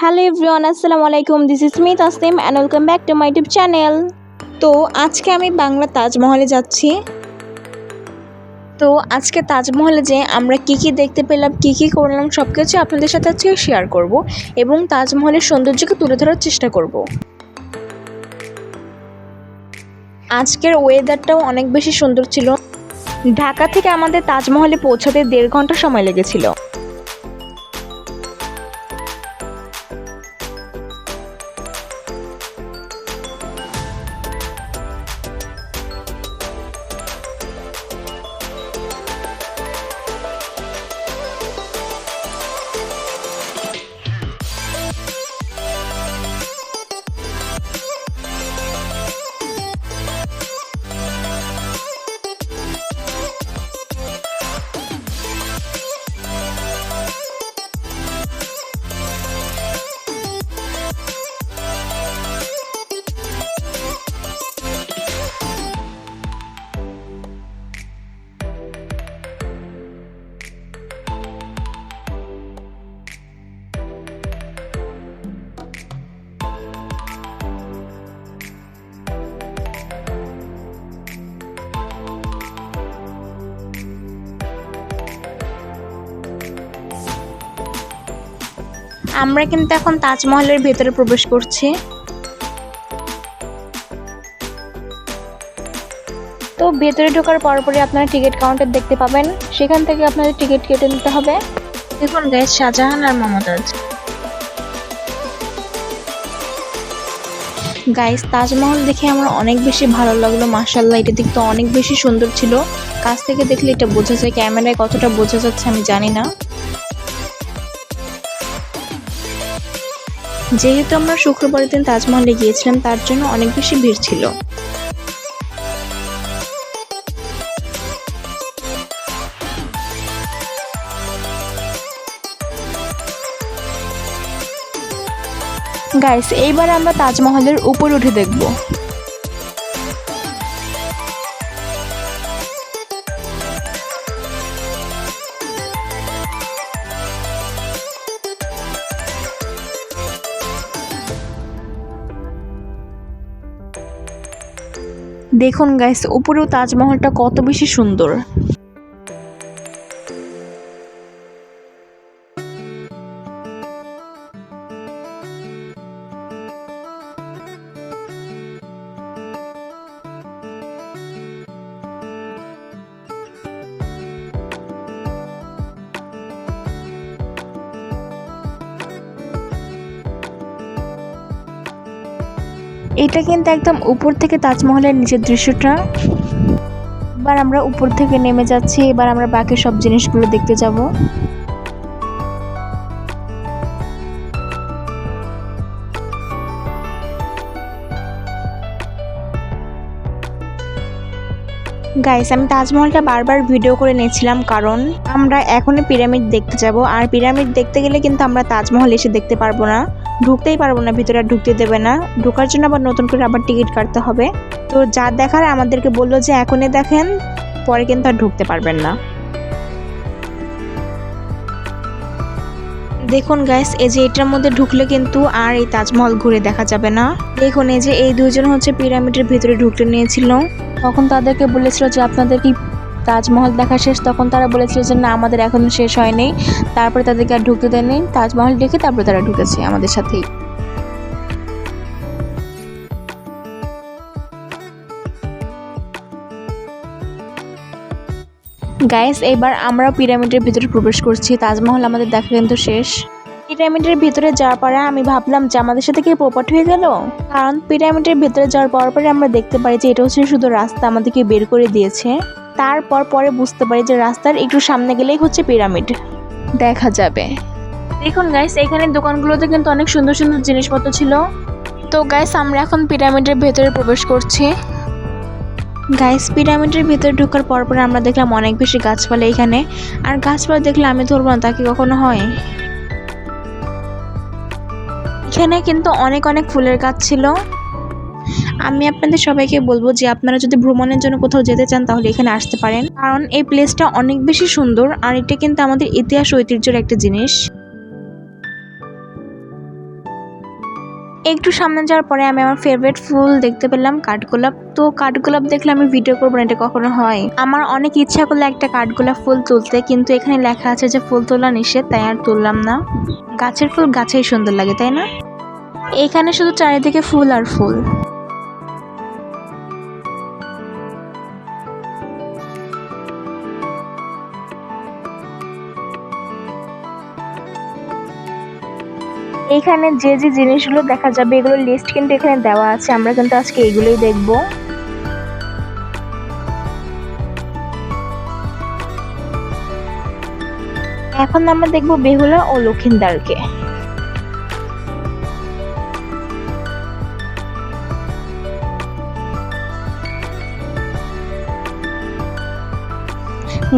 Hello everyone, আসসালামু আলাইকুম। This is me Tasnim and welcome back to my YouTube channel. তো আজকে আমি বাংলা তাজমহলে যাচ্ছি। তো আজকে তাজমহলে যে আমরা কি দেখতে পেলাম, কি করলাম, সব কিছু আপনাদের সাথে আজকে শেয়ার করব এবং তাজমহলের সৌন্দর্যকে তুলে ধরার চেষ্টা করব। আজকের ওয়েদারটাও অনেক বেশি সুন্দর ছিল। ঢাকা থেকে আমাদের তাজমহলে পৌঁছাতে 1.5 ঘন্টা সময় লেগেছিল। আমরা কিন্তু এখন তাজমহলের ভেতরে প্রবেশ করছি। তো ভেতরে ঢোকার পরপরই আপনারা টিকিট কাউন্টার দেখতে পাবেন, সেখান থেকে আপনাদের টিকিট কেটে নিতে হবে। দেখুন গাইস, শাহজাহান আর মমতাজ। গাইস, তাজমহল দেখে আমার অনেক বেশি ভালো লাগলো। মাশাআল্লাহ, এটা দেখতে অনেক বেশি সুন্দর ছিল। কাছ থেকে দেখলে এটা বোঝা যায়, ক্যামেরায় কতটা বোঝা যাচ্ছে আমি জানি না। যেহেতু আমরা শুক্রবারের দিন তাজমহলে গিয়েছিলাম, তার জন্য অনেক বেশি ভিড় ছিল। গাইস, এইবার আমরা তাজমহলের উপর উঠে দেখব। দেখুন গাইস, উপরেও তাজমহলটা কত বেশি সুন্দর। এটা কিন্তু একদম উপর থেকে তাজমহলের নিচের দৃশ্যটা। এবার আমরা উপর থেকে নেমে যাচ্ছি। এবার আমরা বাকি সব জিনিসগুলো দেখতে যাব। গাইস, আমি তাজমহলটা বারবার ভিডিও করে নিয়েছিলাম, কারণ আমরা এখনই পিরামিড দেখতে যাব। আর পিরামিড দেখতে গেলে কিন্তু আমরা তাজমহল এসে দেখতে পারবো না, ঢুকতেই পারবো না, ভিতরে ঢুকতে দেবে না। ঢোকার জন্য আবার নতুন করে আবার টিকিট কাটতে হবে। তো যা দেখার আমাদেরকে বললো যে এখনই দেখেন, পরে কিন্তু আর ঢুকতে পারবেন না। দেখুন গাইস, এই যে এটার মধ্যে ঢুকলে কিন্তু আর এই তাজমহল ঘুরে দেখা যাবে না। দেখুন, এই যে এই দুজন হচ্ছে পিরামিডের ভিতরে ঢুকতে নিয়েছিল। তখন তাদেরকে বলেছিল যে আপনাদের কি তাজমহল দেখা শেষ? তখন তারা বলেছিল যে না, আমাদের এখনো শেষ হয়নি। তারপরে তাদেরকে আর ঢুকতে দেয়নি। তাজমহল দেখে তারপরে তারা ঢুকেছে আমাদের সাথেই। গাইস, এবার আমরা পিরামিডের ভিতরে প্রবেশ করছি। তাজমহল আমাদের দেখা কিন্তু শেষ। পিরামিডের ভিতরে যাওয়ার পরে আমি ভাবলাম যে আমাদের সাথে কি পোপট হয়ে গেল, কারণ পিরামিডের ভিতরে যাওয়ার পরে আমরা দেখতে পাই যে এটা হচ্ছে শুধু রাস্তা, আমাদেরকে বের করে দিয়েছে। তারপর পরে বুঝতে পারি যে রাস্তার একটু সামনে গেলেই হচ্ছে পিরামিড দেখা যাবে। দেখুন গাইস, এখানে দোকানগুলোতে কিন্তু অনেক সুন্দর সুন্দর জিনিসপত্র ছিল। তো গাইস, আমরা এখন পিরামিডের ভেতরে প্রবেশ করছি। গাইস, পিরামিডের ভিতরে ঢোকার পর আমরা দেখলাম অনেক বেশি গাছপালা এখানে। আর গাছপালা দেখলে আমি ধরবো না, তা কি কখনো হয়? এখানে কিন্তু অনেক ফুলের গাছ ছিল। আমি আপনাদের সবাইকে বলবো যে আপনারা যদি ভ্রমণের জন্য কোথাও যেতে চান তাহলে এখানে আসতে পারেন, কারণ এই প্লেসটা অনেক বেশি সুন্দর। আর এটা কিন্তু আমাদের ইতিহাস ঐতিহ্যের একটা জিনিস। একটু সামনে যাওয়ার পরে আমি আমার ফেভারিট ফুল দেখতে পেলাম, কাঠগোলাপ। তো কাঠগোলাপ দেখলে আমি ভিডিও করবো না, এটা কখনো হয়। আমার অনেক ইচ্ছা করলো একটা কাঠগোলাপ ফুল তুলতে, কিন্তু এখানে লেখা আছে যে ফুল তোলা নিষেধ, তাই আর তুললাম না। গাছের ফুল গাছেই সুন্দর লাগে, তাই না? এখানে শুধু চারিদিকে ফুল আর ফুল। এখানে যে যে জিনিসগুলো দেখা যাবে এগুলো লিস্ট কিন্তু এখানে দেওয়া আছে, আমরা কিন্তু আজকে এগুলোই দেখব। এখন আমরা দেখব বেহুলা ও লক্ষিন্দারকে।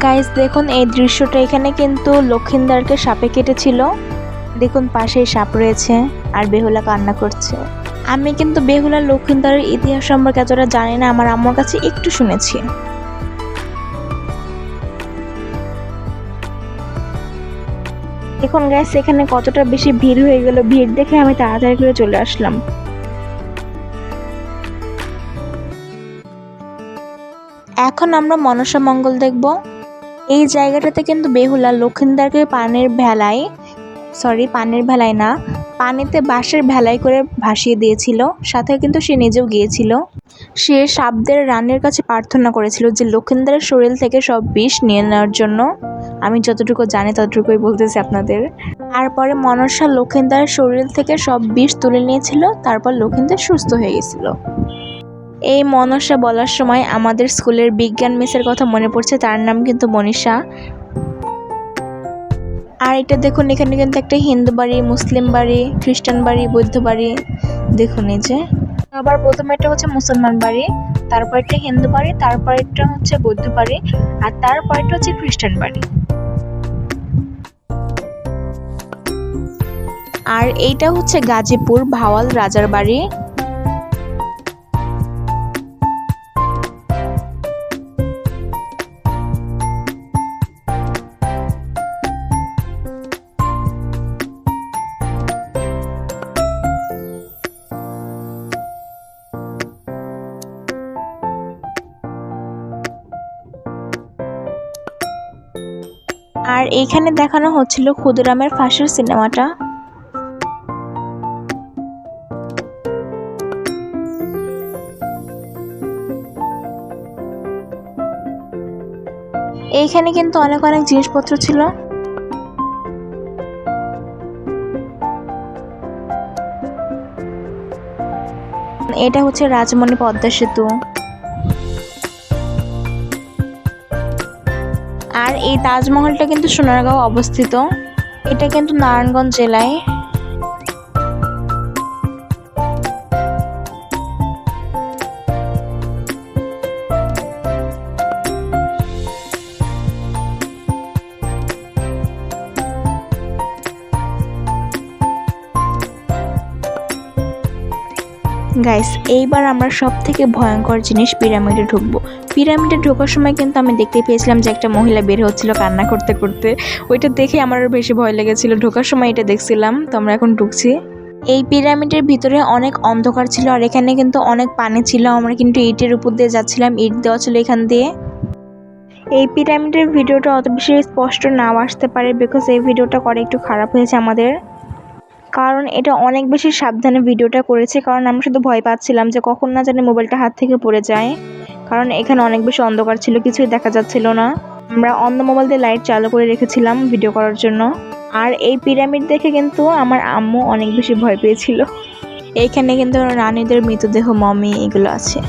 গাইস দেখুন এই দৃশ্যটা, এখানে কিন্তু লক্ষিন্দারকে সাপে কেটেছিল। দেখুন পাশেই সাপ রয়েছে আর বেহুলা কান্না করছে। আমি কিন্তু বেহুলা লক্ষিন্দারের ইতিহাস সম্পর্কে এতটা জানি না, আমার আম্মুর কাছে একটু শুনেছি। দেখুন গাইস এখানে কতটা বেশি ভিড় হয়ে গেল, ভিড় দেখে আমি তাড়াতাড়ি করে চলে আসলাম। এখন আমরা মনসা মঙ্গল দেখব। এই জায়গাটাতে কিন্তু বেহুলা লক্ষিন্দারকে পানির ভেলায় না, পানিতে বাঁশের ভেলায় করে ভাসিয়ে দিয়েছিল। সাথে কিন্তু সে নিজেও গিয়েছিল। সে সাপদের রানীর কাছে প্রার্থনা করেছিল যে লক্ষিন্দারের শরীর থেকে সব বিষ নিয়ে নেওয়ার জন্য। আমি যতটুকু জানি ততটুকুই বলতেছি আপনাদের। তারপরে মনসা লক্ষিন্দারের শরীর থেকে সব বিষ তুলে নিয়েছিল, তারপর লক্ষিন্দার সুস্থ হয়ে গেছিল। এই মনসা বলার সময় আমাদের স্কুলের বিজ্ঞান মিসের কথা মনে পড়ছে, তার নাম কিন্তু মনীষা। আর এটা দেখুন এখানে কিন্তু একটা হিন্দু বাড়ি, মুসলিম বাড়ি, খ্রিস্টান বাড়ি, বৌদ্ধ বাড়ি। দেখুন এই যে আবার প্রথমে এটা হচ্ছে মুসলমান বাড়ি, তারপর একটা হিন্দু বাড়ি, তারপর এটা হচ্ছে বৌদ্ধ বাড়ি, আর তারপর এটা হচ্ছে খ্রিস্টান বাড়ি। আর এইটা হচ্ছে গাজীপুর ভাওয়াল রাজার বাড়ি। আর এইখানে দেখানো হচ্ছিল ক্ষুদিরামের ফাঁসির সিনেমাটা। এইখানে কিন্তু অনেক অনেক জিনিসপত্র ছিল। এটা হচ্ছে রাজমণি পদ্মা সেতু। আর এই তাজমহলটা কিন্তু সোনারগাঁও অবস্থিত, এটা কিন্তু নারায়ণগঞ্জ জেলায়। গাইস এইবার আমরা সব থেকে ভয়ঙ্কর জিনিস পিরামিডে ঢুকবো। পিরামিডে ঢোকার সময় কিন্তু আমি দেখতে পেয়েছিলাম যে একটা মহিলা বের হচ্ছিল কান্না করতে করতে। ওইটা দেখে আমার আরো বেশি ভয় লেগেছিল। ঢোকার সময় এটা দেখছিলাম, তো আমরা এখন ঢুকছি। এই পিরামিডের ভিতরে অনেক অন্ধকার ছিল, আর এখানে কিন্তু অনেক পানি ছিল। আমরা কিন্তু ইটের উপর দিয়ে যাচ্ছিলাম, ইট দেওয়া ছিল এখান দিয়ে। এই পিরামিডের ভিডিওটা অত বেশি স্পষ্ট নাও আসতে পারে, বিকজ এই ভিডিওটা করে একটু খারাপ হয়েছে আমাদের, কারণ এটা অনেক বেশি সাবধানে ভিডিওটা করেছে। কারণ আমরা শুধু ভয় পাচ্ছিলাম যে কখন না জানি মোবাইলটা হাত থেকে পড়ে যায়, কারণ এখানে অনেক বেশি অন্ধকার ছিল, কিছুই দেখা যাচ্ছিল না। আমরা অন্য মোবাইল দিয়ে লাইট চালু করে রেখেছিলাম ভিডিও করার জন্য। আর এই পিরামিড দেখে কিন্তু আমার আম্মু অনেক বেশি ভয় পেয়েছিল। এইখানে কিন্তু রানীদের মৃতদেহ, মমি এগুলো আছে।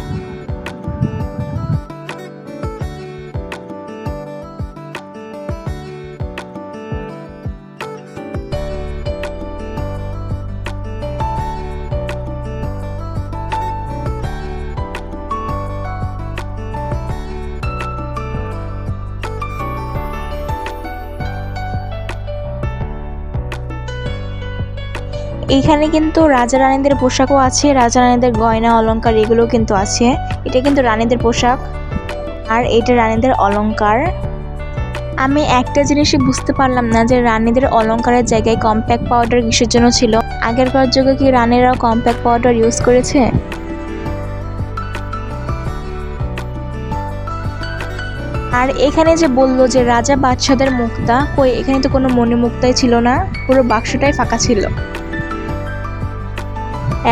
এইখানে কিন্তু রাজা রানীদের পোশাকও আছে, রাজা রানীদের গয়না অলংকার এগুলো কিন্তু আছে। এটা কিন্তু রানীদের পোশাক, আর এটা রানীদের অলংকার। আমি একটা জিনিসই বুঝতে পারলাম না যে রানীদের অলংকারের জায়গায় কম্প্যাক্ট পাউডার কিসের জন্য ছিল। আগেরকার যুগে কি রানীরাও কম্প্যাক্ট পাউডার ইউজ করেছে? আর এখানে যে বললো যে রাজা বাদশাদের মুক্তা, কই এখানে তো কোনো মণি মুক্তাই ছিল না, পুরো বাক্সটাই ফাঁকা ছিল।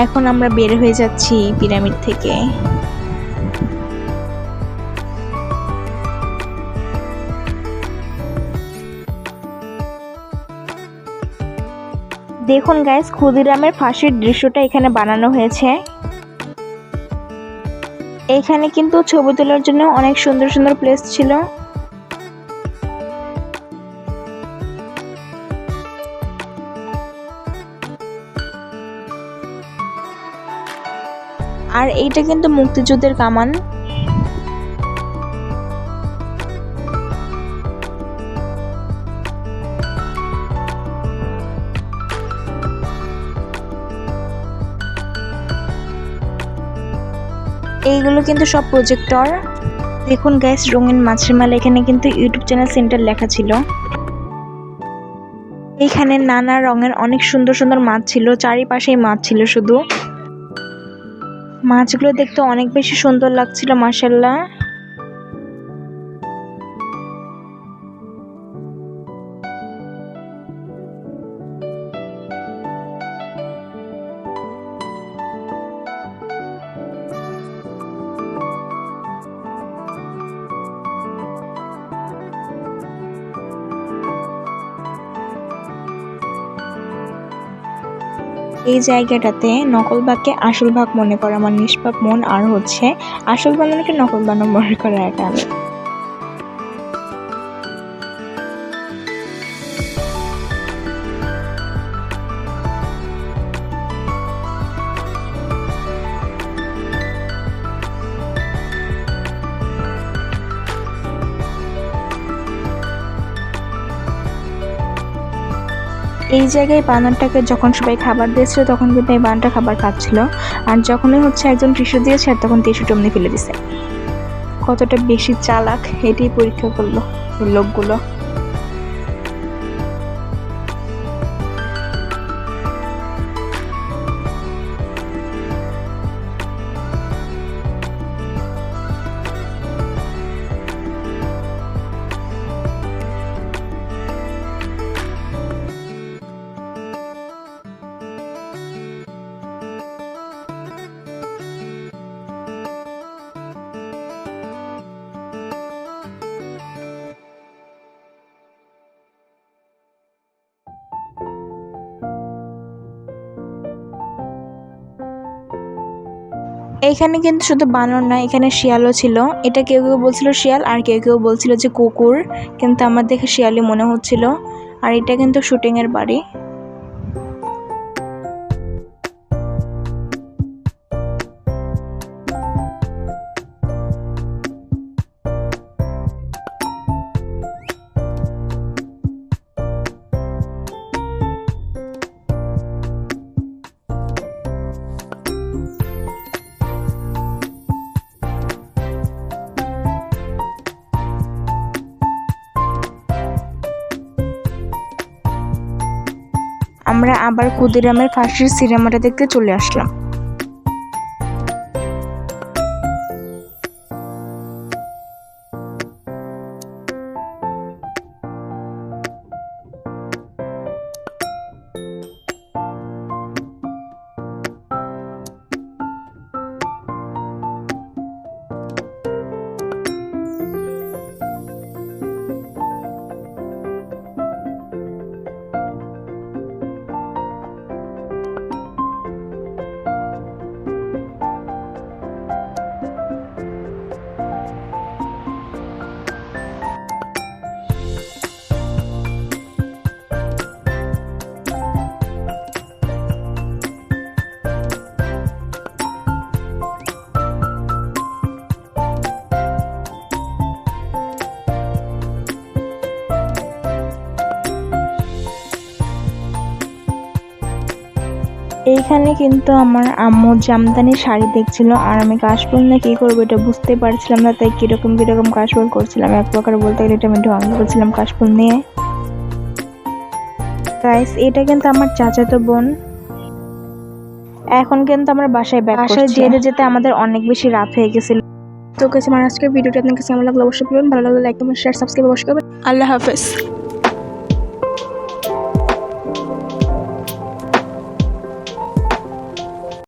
এখন আমরা বের হয়ে যাচ্ছি পিরামিড থেকে। দেখুন গাইস, ক্ষুদিরামের ফাঁসির দৃশ্যটা এখানে বানানো হয়েছে। এখানে কিন্তু ছবি তোলার জন্য অনেক সুন্দর সুন্দর প্লেস ছিল। আর এইটা কিন্তু মুক্তিযুদ্ধের কামান। এইগুলো কিন্তু সব প্রজেক্টর। দেখুন গাইস, রঙিন মাছের মেলা, এখানে কিন্তু ইউটিউব চ্যানেল সেন্টার লেখা ছিল। এখানে নানা রঙের অনেক সুন্দর সুন্দর মাছ ছিল, চারিপাশেই মাছ ছিল শুধু। মাছগুলো দেখতে অনেক বেশি সুন্দর লাগছিল মাশাআল্লাহ। এই জায়গাটাতে নকল বাঘকে আসল বাঘ মনে করা আমার নিষ্পাপ মন, আর হচ্ছে আসল বানানোকে নকল বানানো মনে করা এটা আমি। এই জায়গায় বানরটাকে যখন সবাই খাবার দিয়েছিল তখন কিন্তু এই বানরটা খাবার খাচ্ছিল, আর যখনই হচ্ছে একজন টিস্যু দিয়েছে আর তখন টিস্যুটা এমনি ফেলে দিছে। কতটা বেশি চালাক এটাই পরীক্ষা করলো এই লোকগুলো। এইখানে কিন্তু শুধু বানর না, এখানে শিয়ালও ছিল। এটা কেউ কেউ বলছিল শিয়াল আর কেউ কেউ বলছিল যে কুকুর, কিন্তু আমার দেখে শিয়ালই মনে হচ্ছিল। আর এটা কিন্তু শুটিংয়ের বাড়ি। আমরা আবার ক্ষুদিরামের ফাঁসির সিনেমাটা দেখতে চলে আসলাম। এইখানে কিন্তু আমার আম্মু জামদানি শাড়ি দেখছিল, আর আমি কাশফুল না কি করবো এটা বুঝতে পারছিলাম না, তাই কিরকম কিরকম কাশফুল করছিলাম। এক প্রকার বলতে গেলে এটা আমি ঢং করছিলাম কাশফুল নিয়ে। গাইস, এটা কিন্তু আমার চাচাতো বোন, এখন কিন্তু আমরা বাসায় যেতে যেতে আমাদের অনেক বেশি রাত হয়ে গেছিল। তো কাছে আমার আজকের ভিডিওটি আপনার কাছে কেমন লাগলো অবশ্যই বলুন। ভালো লাগলে লাইক কমেন্ট শেয়ার সাবস্ক্রাইব অবশ্যই করবেন। আল্লাহ হাফেজ।